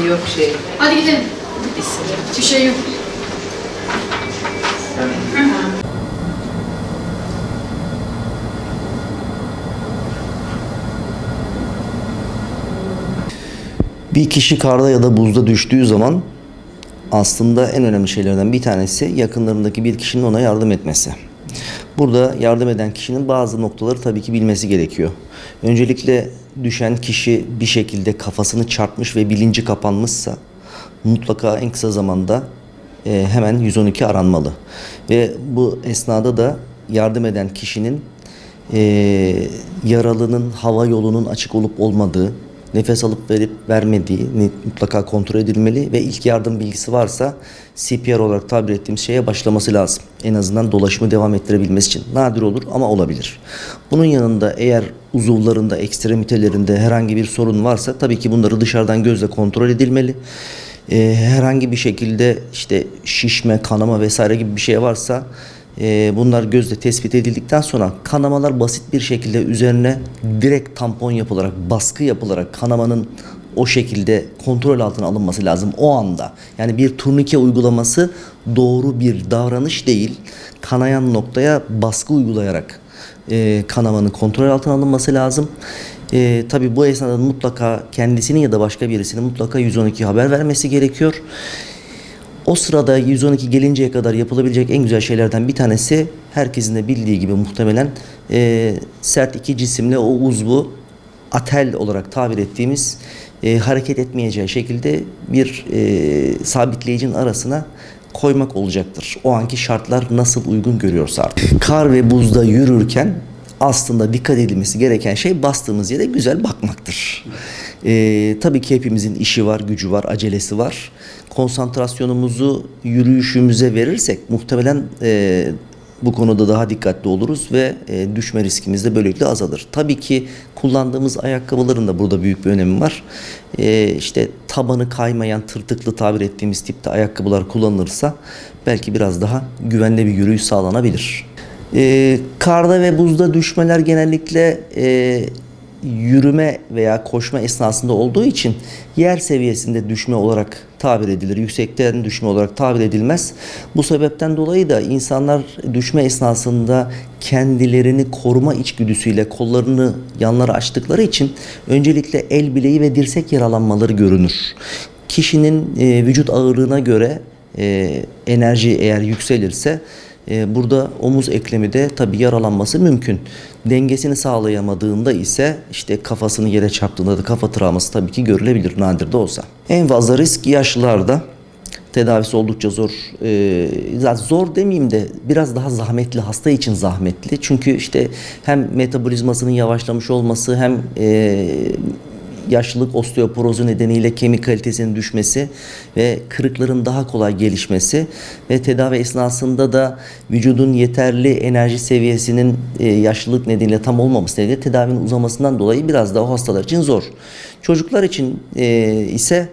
yok şey. Hadi gidelim. İsim. Bir şey yok. Bir kişi karda ya da buzda düştüğü zaman aslında en önemli şeylerden bir tanesi yakınlarındaki bir kişinin ona yardım etmesi. Burada yardım eden kişinin bazı noktaları tabii ki bilmesi gerekiyor. Öncelikle düşen kişi bir şekilde kafasını çarpmış ve bilinci kapanmışsa mutlaka en kısa zamanda hemen 112 aranmalı. Ve bu esnada da yardım eden kişinin yaralının hava yolunun açık olup olmadığı, nefes alıp verip vermediği mutlaka kontrol edilmeli ve ilk yardım bilgisi varsa CPR olarak tabir ettiğimiz şeye başlaması lazım. En azından dolaşımı devam ettirebilmesi için. Nadir olur ama olabilir. Bunun yanında eğer uzuvlarında, ekstremitelerinde herhangi bir sorun varsa tabii ki bunları dışarıdan gözle kontrol edilmeli. Herhangi bir şekilde işte şişme, kanama vesaire gibi bir şey varsa bunlar gözle tespit edildikten sonra kanamalar basit bir şekilde üzerine direkt tampon yapılarak, baskı yapılarak kanamanın o şekilde kontrol altına alınması lazım o anda. Yani bir turnike uygulaması doğru bir davranış değil. Kanayan noktaya baskı uygulayarak kanamanın kontrol altına alınması lazım. Tabii bu esnada mutlaka kendisinin ya da başka birisinin mutlaka 112 haber vermesi gerekiyor. O sırada 112 gelinceye kadar yapılabilecek en güzel şeylerden bir tanesi herkesin de bildiği gibi muhtemelen sert iki cisimle o uzvu atel olarak tabir ettiğimiz hareket etmeyeceği şekilde bir sabitleyicinin arasına koymak olacaktır. O anki şartlar nasıl uygun görüyorsa artık. Kar ve buzda yürürken aslında dikkat edilmesi gereken şey bastığımız yere güzel bakmaktır. Tabii ki hepimizin işi var, gücü var, acelesi var. Konsantrasyonumuzu yürüyüşümüze verirsek muhtemelen bu konuda daha dikkatli oluruz ve düşme riskimiz de böylelikle azalır. Tabii ki kullandığımız ayakkabıların da burada büyük bir önemi var. İşte tabanı kaymayan, tırtıklı tabir ettiğimiz tipte ayakkabılar kullanılırsa belki biraz daha güvenli bir yürüyüş sağlanabilir. Karda ve buzda düşmeler genellikle yürüme veya koşma esnasında olduğu için yer seviyesinde düşme olarak tabir edilir. Yüksekten düşme olarak tabir edilmez. Bu sebepten dolayı da insanlar düşme esnasında kendilerini koruma içgüdüsüyle kollarını yanlara açtıkları için öncelikle el bileği ve dirsek yaralanmaları görünür. Kişinin vücut ağırlığına göre enerji eğer yükselirse burada omuz eklemi de tabii yaralanması mümkün. Dengesini sağlayamadığında ise işte kafasını yere çarptığında da kafa travması tabii ki görülebilir nadir de olsa. En fazla risk yaşlılarda. Tedavisi oldukça zor. Zaten zor demeyeyim de biraz daha zahmetli, hasta için zahmetli. Çünkü işte hem metabolizmasının yavaşlamış olması hem yaşlılık osteoporozu nedeniyle kemik kalitesinin düşmesi ve kırıkların daha kolay gelişmesi ve tedavi esnasında da vücudun yeterli enerji seviyesinin yaşlılık nedeniyle tam olmaması nedeniyle tedavinin uzamasından dolayı biraz daha o hastalar için zor. Çocuklar için ise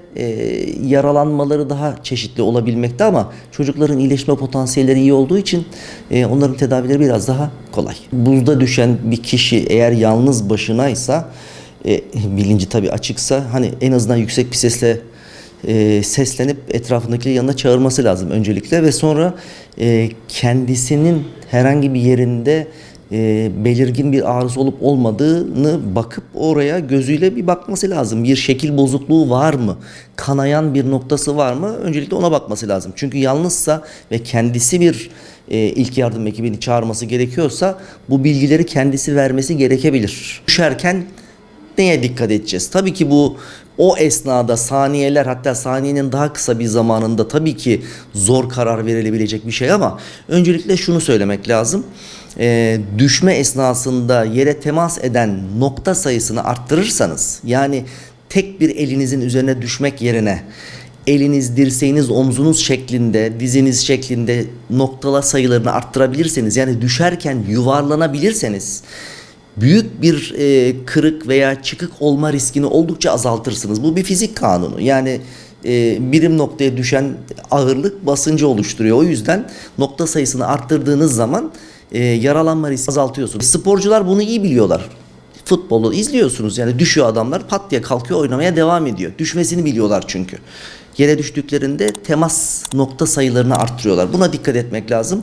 yaralanmaları daha çeşitli olabilmekte ama çocukların iyileşme potansiyelleri iyi olduğu için onların tedavileri biraz daha kolay. Buzda düşen bir kişi eğer yalnız başınaysa bilinci tabii açıksa hani en azından yüksek bir sesle seslenip etrafındakileri yanına çağırması lazım öncelikle ve sonra kendisinin herhangi bir yerinde belirgin bir ağrısı olup olmadığını bakıp oraya gözüyle bir bakması lazım. Bir şekil bozukluğu var mı? Kanayan bir noktası var mı? Öncelikle ona bakması lazım. Çünkü yalnızsa ve kendisi bir ilk yardım ekibini çağırması gerekiyorsa bu bilgileri kendisi vermesi gerekebilir. Düşerken neye dikkat edeceğiz? Tabii ki bu o esnada saniyeler hatta saniyenin daha kısa bir zamanında tabii ki zor karar verilebilecek bir şey ama öncelikle şunu söylemek lazım. Düşme esnasında yere temas eden nokta sayısını arttırırsanız yani tek bir elinizin üzerine düşmek yerine eliniz, dirseğiniz, omzunuz şeklinde, diziniz şeklinde noktala sayılarını arttırabilirseniz yani düşerken yuvarlanabilirseniz büyük bir kırık veya çıkık olma riskini oldukça azaltırsınız. Bu bir fizik kanunu. Yani birim noktaya düşen ağırlık basıncı oluşturuyor. O yüzden nokta sayısını arttırdığınız zaman yaralanma riskini azaltıyorsunuz. Sporcular bunu iyi biliyorlar. Futbolu izliyorsunuz, yani düşüyor adamlar, pat diye kalkıyor, oynamaya devam ediyor. Düşmesini biliyorlar çünkü. Yere düştüklerinde temas nokta sayılarını arttırıyorlar. Buna dikkat etmek lazım.